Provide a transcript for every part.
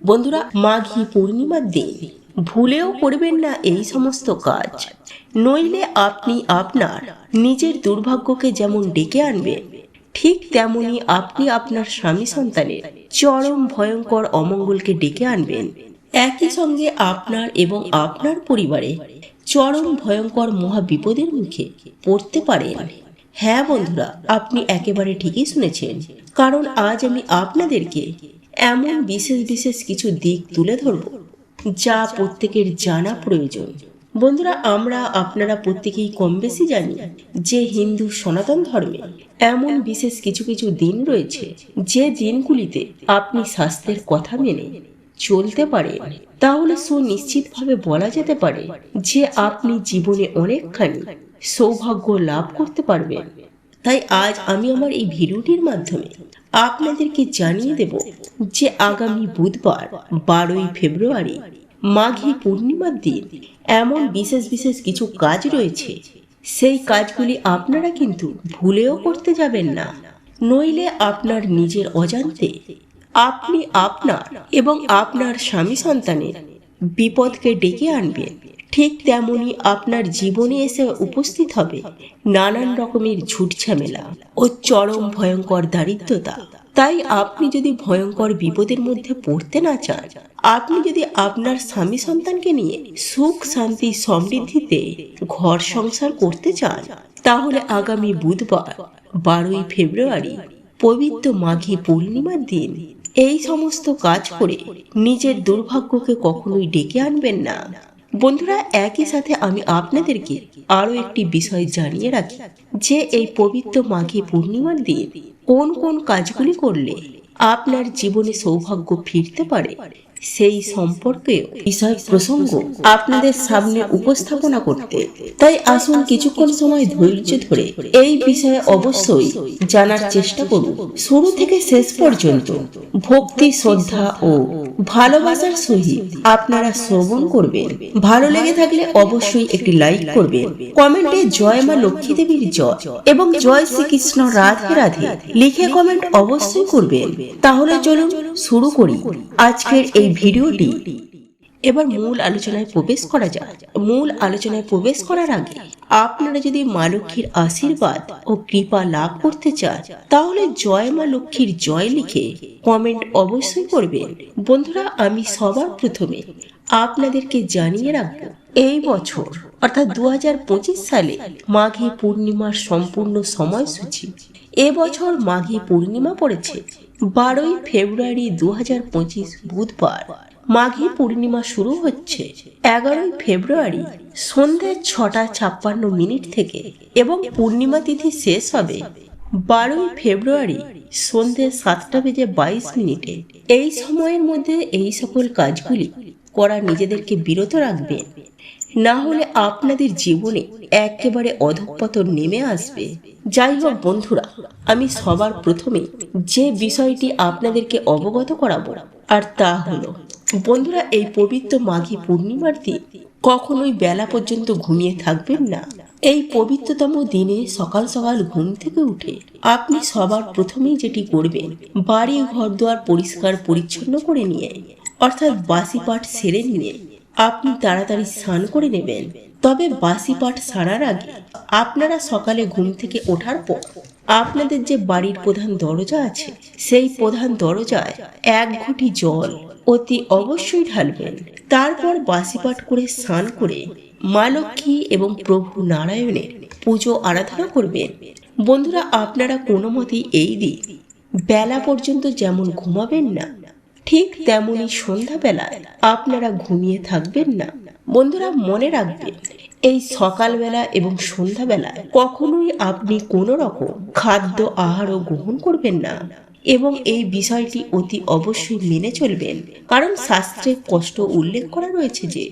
বন্ধুরা, মাঘী পূর্ণিমার দিন ভুলেও করবেন না এই সমস্ত কাজ, নইলে আপনি আপনার নিজের দুর্ভাগ্যকে যেমন ডেকে আনবেন, ঠিক তেমনি আপনি আপনার স্বামী সন্তানের চরম ভয়ঙ্কর অমঙ্গলকে ডেকে আনবেন। একই সঙ্গে আপনার এবং আপনার পরিবারে চরম ভয়ঙ্কর মহা বিপদের মুখে পড়তে পারেন। হ্যাঁ বন্ধুরা, আপনি একেবারে ঠিকই শুনেছেন, কারণ আজ আমি আপনাদেরকে এমন বিশেষ বিশেষ কিছু দিক তুলে ধরব যা প্রত্যেকের জানা প্রয়োজন। বন্ধুরা, আপনারা প্রত্যেকেই কম বেশি জানি যে হিন্দু সনাতন ধর্মে এমন বিশেষ কিছু কিছু দিন রয়েছে যে দিনগুলিতে আপনি স্বাস্থ্যের কথা মেনে চলতে পারেন, তাহলে সুনিশ্চিতভাবে বলা যেতে পারে যে আপনি জীবনে অনেকখানি সৌভাগ্য লাভ করতে পারবেন। তাই আজ আমি আমার এই ভিডিওটির মাধ্যমে আপনাদেরকে জানিয়ে দেব যে আগামী বুধবার 12ই ফেব্রুয়ারি মাঘী পূর্ণিমার দিন এমন বিশেষ বিশেষ কিছু কাজ রয়েছে, সেই কাজগুলি আপনারা কিন্তু ভুলেও করতে যাবেন না, নইলে আপনার নিজের অজান্তে আপনি আপনার এবং আপনার স্বামী সন্তানের বিপদকে ডেকে আনবেন। ঠিক তেমনি আপনার জীবনে এসে উপস্থিত হবে নানান রকমের ঝুট ঝামেলা ও চরম ভয়ঙ্কর দারিদ্রতা। তাই আপনি যদি ভয়ঙ্কর বিপদের মধ্যে পড়তে না চান, আপনি যদি আপনার স্বামী সন্তানকে নিয়ে সুখ শান্তি সমৃদ্ধিতে ঘর সংসার করতে চান, তাহলে আগামী বুধবার 12ই ফেব্রুয়ারি পবিত্র মাঘী পূর্ণিমার দিন এই সমস্ত কাজ করে নিজের দুর্ভাগ্যকে কখনোই ডেকে আনবেন না। বন্ধুরা, একই সাথে আমি আপনাদেরকে আরো একটি বিষয় জানিয়ে রাখি যে এই পবিত্র মাঘী পূর্ণিমার দিন কোন কোন কাজগুলি করলে আপনার জীবনে সৌভাগ্য ফিরতে পারে, সেই সম্পর্কে বিষয় প্রসঙ্গ আপনাদের সামনে উপস্থাপনা করতে। তাই আসুন কিছুক্ষণ সময় ধৈর্য ধরে এই বিষয়ে অবশ্যই জানার চেষ্টা করুন। শুরু থেকে শেষ পর্যন্ত ভক্তি শ্রদ্ধা ও ভালোবাসার সহিত আপনারা শ্রবণ করবেন। ভালো লেগে থাকলে অবশ্যই একটি লাইক করবেন, কমেন্টে জয় মা লক্ষ্মী দেবীর জয় এবং জয় শ্রীকৃষ্ণ রাধে রাধে লিখে কমেন্ট অবশ্যই করবেন। তাহলে চলুন শুরু করি আজকের এই ভিডিওটি। এবার মূল আলোচনায় প্রবেশ করা যাক। মূল আলোচনায় প্রবেশ করার আগে আপনারা যদি মা লক্ষ্মীর আশীর্বাদ ও কৃপা লাভ করতে চান, তাহলে জয় মা লক্ষ্মীর জয় লিখে কমেন্ট অবশ্যই করবেন। বন্ধুরা, আমি সবার প্রথমে আপনাদেরকে জানিয়ে রাখবো, এই বছর অর্থাৎ 2025 সালে মাঘী পূর্ণিমার সম্পূর্ণ সময়সূচি। এবছর মাঘী পূর্ণিমা পড়েছে 12ই ফেব্রুয়ারি 2025 বুধবার। মাঘী পূর্ণিমা শুরু হচ্ছে 11ই ফেব্রুয়ারি সন্ধ্যে 6:56 থেকে এবং পূর্ণিমা তিথি শেষ হবে 12ই ফেব্রুয়ারি সন্ধ্যে 7:22। এই সময়ের মধ্যে এই সকল কাজগুলি করা নিজেদেরকে বিরত রাখবেন, না হলে আপনাদের জীবনে একেবারে অধঃপতন নেমে আসবে। যাই হোক বন্ধুরা, আমি সবার প্রথমে যে বিষয়টি আপনাদেরকে অবগত করাবো আর তা হলো, বন্ধুরা, এই পবিত্র মাঘী পূর্ণিমার দিন কখনোই বেলা পর্যন্ত ঘুমিয়ে থাকবেন না। এই পবিত্রতম দিনে সকাল সকাল ঘুম থেকে উঠে আপনি সবার প্রথমেই যেটি করবেন, বাড়ি ঘর দুয়ার পরিষ্কার পরিচ্ছন্ন করে নিয়ে অর্থাৎ বাসি পাঠ সেরে নিয়ে আপনি তাড়াতাড়ি স্নান করে নেবেন। তবে বাসি পাঠ সারার আগে আপনারা সকালে ঘুম থেকে ওঠার পর আপনাদের যে বাড়ির প্রধান দরজা আছে, সেই প্রধান দরজায় 1 ঘটি জল অতি অবশ্যই ঢালবেন। তারপর বাসি পাঠ করে স্নান করে মা লক্ষ্মী এবং প্রভু নারায়ণের পুজো আরাধনা করবেন। বন্ধুরা, আপনারা কোনো মতেই এই দিন বেলা পর্যন্ত যেমন ঘুমাবেন না, ঠিক তেমনি সন্ধ্যাবেলায় আপনারা ঘুমিয়ে থাকবেন না। বন্ধুরা, মনে রাখবেন, এই সকালবেলা এবং সন্ধ্যাবেলায় কখনোই আপনি কোনো রকম খাদ্য আহারও গ্রহণ করবেন না এবং এই বিষয়টি অতি অবশ্যই মেনে চলবেন, কারণ শাস্ত্রে স্পষ্ট উল্লেখ করা রয়েছে যে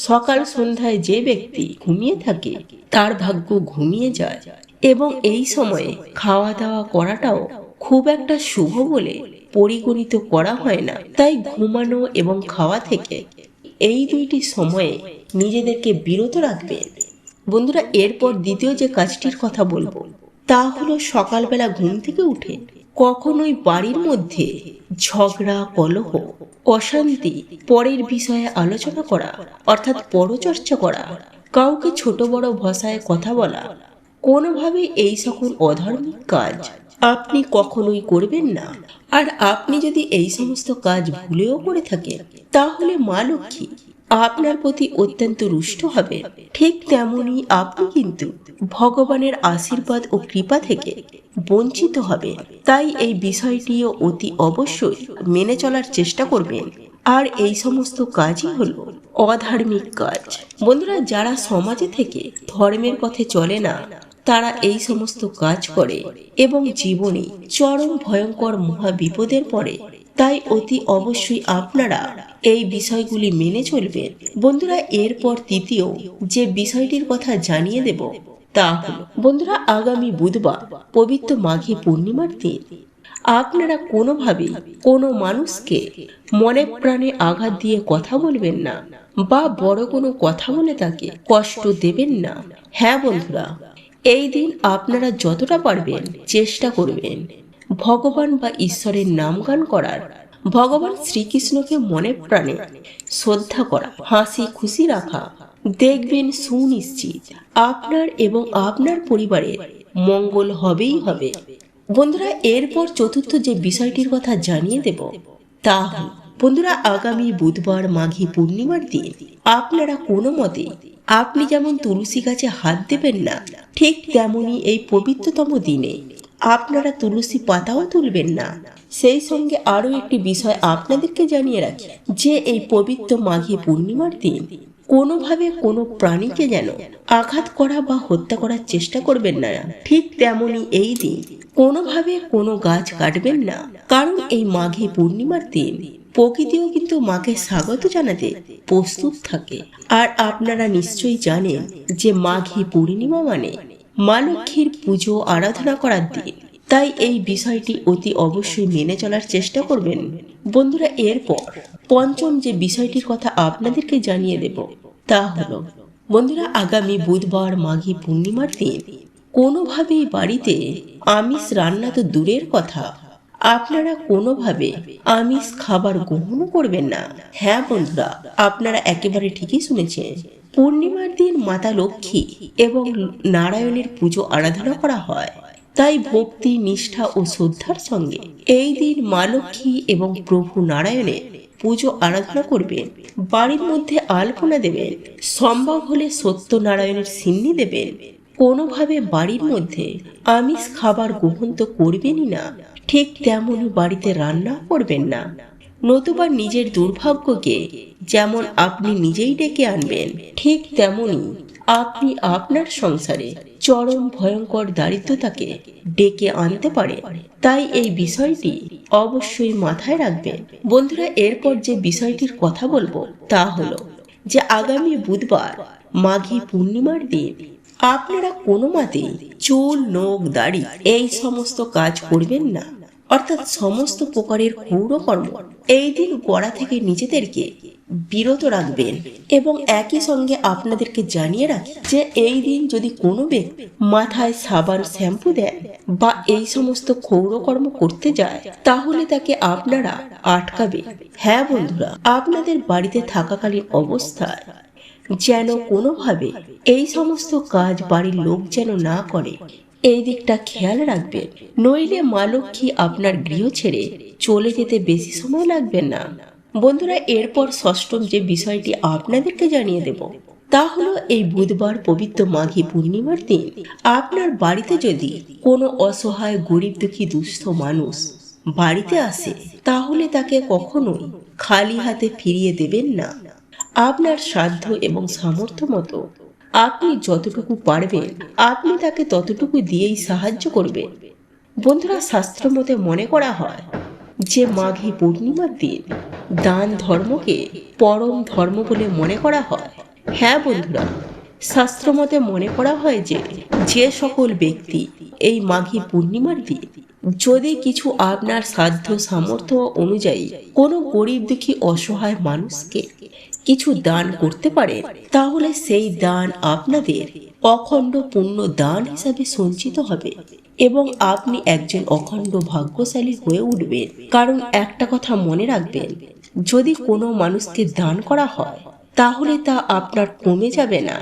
সকাল সন্ধ্যায় যে ব্যক্তি ঘুমিয়ে থাকে তার ভাগ্য ঘুমিয়ে যায় এবং এই সময়ে খাওয়া দাওয়া করাটাও খুব একটা শুভ বলে পরিগণিত করা হয় না। তাই ঘুমানো এবং খাওয়া থেকে এই দুইটি সময়ে নিজেদেরকে বিরত রাখবেন। বন্ধুরা, এরপর দ্বিতীয় যে কাজটির কথা বলবো তা হলো সকালবেলা ঘুম থেকে উঠে কখনোই বাড়ির মধ্যে ঝগড়া, কলহ, অশান্তি, পরের বিষয়ে আলোচনা করা অর্থাৎ পরচর্চা করা, কাউকে ছোট বড় ভাষায় কথা বলা, কোনোভাবেই এই সকল অধার্মিক কাজ আপনি কখনোই করবেন না। আর আপনি যদি এই সমস্ত কাজ ভুলেও করে থাকেন, তাহলে মা লক্ষ্মী আপনার প্রতি অত্যন্ত রুষ্ট হবে। ঠিক তেমনি আপনি কিন্তু ভগবানের আশীর্বাদ ও কৃপা থেকে বঞ্চিত হবেন। তাই এই বিষয়টিও অতি অবশ্যই মেনে চলার চেষ্টা করবেন। আর এই সমস্ত কাজই হলো অধার্মিক কাজ। বন্ধুরা, যারা সমাজে থেকে ধর্মের পথে চলে না, তারা এই সমস্ত কাজ করে এবং জীবনে চরম ভয়ঙ্কর মহা বিপদের পড়ে। তাই অতি অবশ্যই আপনারা এই বিষয়গুলি মেনে চলবেন। বন্ধুরা, এরপর তৃতীয় যে বিষয়টির কথা জানিয়ে দেব তা হলো, বন্ধুরা, আগামী বুধবার পবিত্র মাঘী পূর্ণিমার দিন আপনারা কোনোভাবেই কোনো মানুষকে মনে প্রাণে আঘাত দিয়ে কথা বলবেন না বা বড় কোনো কথা বলে তাকে কষ্ট দেবেন না। হ্যাঁ বন্ধুরা, এই দিন আপনারা যতটা পারবেন চেষ্টা করবেন ভগবান বা ঈশ্বরের নামগান করার, ভগবান শ্রীকৃষ্ণকে মনে প্রাণে শ্রদ্ধা করা, হাসি খুশি রাখা। দেখবেন সুনিশ্চিত আপনার এবং আপনার পরিবারের মঙ্গল হবেই হবে। বন্ধুরা, এরপর চতুর্থ যে বিষয়টির কথা জানিয়ে দেব তা হল, বন্ধুরা, আগামী বুধবার মাঘী পূর্ণিমার দিন আপনারা কোনো মতে আপনি যেমন তুলসী গাছে হাত দেবেন না, ঠিক তেমনি এই পবিত্রতম দিনে আপনারা তুলসী পাতাও তুলবেন না। সেই সঙ্গে আরো একটি বিষয় আপনাদেরকে জানিয়ে রাখি যে এই পবিত্র মাঘী পূর্ণিমার দিন কোনোভাবে কোনো প্রাণীকে যেন আঘাত করা বা হত্যা করার চেষ্টা করবেন না। ঠিক তেমনি এই দিন কোনোভাবে কোনো গাছ কাটবেন না, কারণ এই মাঘী পূর্ণিমার দিন প্রকৃতিও কিন্তু মাকে স্বাগত জানাতে প্রস্তুত থাকে। আর আপনারা নিশ্চয়ই জানেন যে মাঘী পূর্ণিমা মানে মা লক্ষ্মীর পুজো আরাধনা করার দিন। তাই এই বিষয়টি অতি অবশ্যই মেনে চলার চেষ্টা করবেন। বন্ধুরা, এরপর পঞ্চম যে বিষয়টির কথা আপনাদেরকে জানিয়ে দেব তা হলো, বন্ধুরা, আগামী বুধবার মাঘী পূর্ণিমার দিন কোনোভাবেই বাড়িতে আমিষ রান্না তো দূরের কথা, আপনারা কোনোভাবে আমিষ খাবার গ্রহণ করবেন না। হ্যাঁ বন্ধুরা, আপনারা একেবারে ঠিকই শুনেছেন। পূর্ণিমার দিন মাতা লক্ষ্মী এবং নারায়ণের পুজো আরাধনা করা হয়। তাই ভক্তি, নিষ্ঠা ও শ্রদ্ধার সঙ্গে এই দিন মা লক্ষ্মী এবং প্রভু নারায়ণের পুজো আরাধনা করবেন। বাড়ির মধ্যে আলপনা দেবেন, সম্ভব হলে সত্যনারায়ণের সিন্নি দেবেন। কোনোভাবে বাড়ির মধ্যে আমিষ খাবার গ্রহণ তো করবেনই না, ঠিক তেমনই বাড়িতে রান্না করবেন না। নতুবা নিজের দুর্ভাগ্যকে যেমন আপনি নিজেই ডেকে আনবেন, ঠিক তেমনি আপনি আপনার সংসারে চরম ভয়ঙ্কর দারিদ্রতাকে ডেকে আনতে পারেন। তাই এই বিষয়টি অবশ্যই মাথায় রাখবেন। বন্ধুরা, এরপর যে বিষয়টির কথা বলবো তা হলো যে আগামী বুধবার মাঘী পূর্ণিমার দিন আপনারা কোনো মতেই চুল, নখ, দাড়ি এই সমস্ত কাজ করবেন না, অর্থাৎ সমস্ত প্রকারের কর্ম এই দিন গোড়া থেকে নিজেদেরকে বিরত রাখবেন। এবং একই সঙ্গে আপনাদেরকে জানিয়ে রাখি যে এই দিন যদি কোনো ব্যক্তি মাথায় সাবান, শ্যাম্পু দেন বা এই সমস্ত কর্ম করতে যায়, তাহলে তাকে আপনারা আটকাবে। হ্যাঁ বন্ধুরা, আপনাদের বাড়িতে থাকাকালীন অবস্থায় যেন কোনোভাবে এই সমস্ত কাজ বাড়ির লোক যেন না করে, এই দিকটা খেয়াল রাখবেন। নইলে মা লক্ষ্মী আপনার গৃহ ছেড়ে চলে যেতে বেশি সময় লাগবে না। বন্ধুরা, এরপর ষষ্ঠম যে বিষয়টি আপনাদেরকে জানিয়ে দেব তা হলো, এই বুধবার পবিত্র মাঘী পূর্ণিমার দিন আপনার বাড়িতে যদি কোনো অসহায়, গরিব, দুঃখী, দুস্থ মানুষ বাড়িতে আসে, তাহলে তাকে কখনোই খালি হাতে ফিরিয়ে দেবেন না। আপনার সাধ্য এবং সামর্থ্য মতো আপনি যতটুকু পারবেন আপনি তাকে ততটুকু দিয়েই সাহায্য করবেন। বন্ধুরা, শাস্ত্র মতে মনে করা হয় যে মাঘী পূর্ণিমার দিন দান ধর্মকে পরম ধর্ম বলে মনে করা হয়। হ্যাঁ বন্ধুরা, শাস্ত্র মতে মনে করা হয় যে যে সকল ব্যক্তি এই মাঘী পূর্ণিমার দিন যদি কিছু আপনার সাধ্য সামর্থ্য অনুযায়ী কোনো গরিব, দুঃখী, অসহায় মানুষকে কিছু দান করতে পারেন, তাহলে সেই দান আপনাদের অখণ্ড পুণ্য দান হিসাবে সঞ্চিত হবে এবং আপনি একজন অখণ্ড ভাগ্যশালী হয়ে উঠবেন। কারণ একটা কথা মনে রাখবেন, যদি কোনো মানুষকে দান করা হয় তাহলে তা আপনার কমে যাবে না,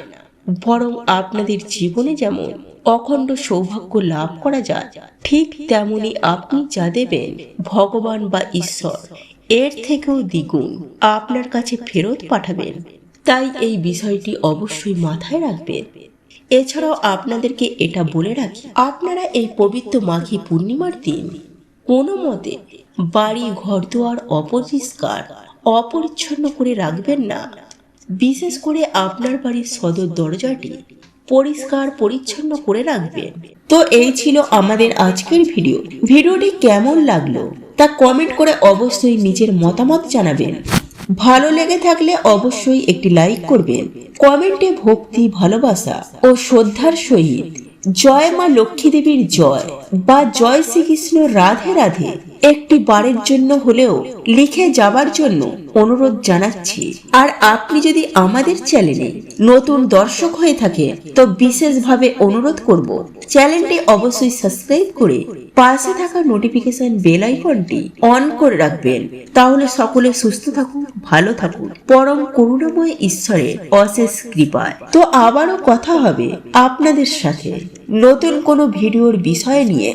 বরং আপনাদের জীবনে যেমন অখণ্ড সৌভাগ্য লাভ করা যায়, ঠিক তেমনি আপনি যা দেবেন ভগবান বা ঈশ্বর এর থেকেও দ্বিগুণ আপনার কাছে ফেরত পাঠাবেন। তাই এই বিষয়টি অবশ্যই মাথায় রাখবেন। এছাড়াও আপনাদেরকে এটা বলে রাখি, আপনারা এই পবিত্র মাঘী পূর্ণিমার দিন কোনো মতে বাড়ি ঘরদুয়ার অপরিষ্কার অপরিচ্ছন্ন করে রাখবেন না। বিশেষ করে আপনার বাড়ির সদর দরজাটি পরিষ্কার পরিচ্ছন্ন করে রাখবেন। তো এই ছিল আমাদের আজকের ভিডিওটি কেমন লাগলো তা কমেন্ট করে অবশ্যই নিজের মতামত জানাবেন। ভালো লেগে থাকলে অবশ্যই একটি লাইক করবেন। কমেন্টে ভক্তি, ভালোবাসা ও শ্রদ্ধার সহিত জয় মা লক্ষ্মী দেবীর জয় বা জয় শ্রীকৃষ্ণ রাধে রাধে একটি বারের জন্য হলেও লিখে যাবার জন্য অনুরোধ জানাচ্ছি। আর আপনি যদি আমাদের চ্যানেলে নতুন দর্শক হয়ে থাকে তো বিশেষভাবে অনুরোধ করব চ্যানেলটি অবশ্যই সাবস্ক্রাইব করে পাশে থাকা নোটিফিকেশন বেল আইকনটি অন করে রাখবেন। তাহলে সকলে সুস্থ থাকুন, ভালো থাকুন পরম করুণাময় ঈশ্বরের অশেষ কৃপায়। তো আবারও কথা হবে আপনাদের সাথে নতুন কোনো ভিডিওর বিষয় নিয়ে।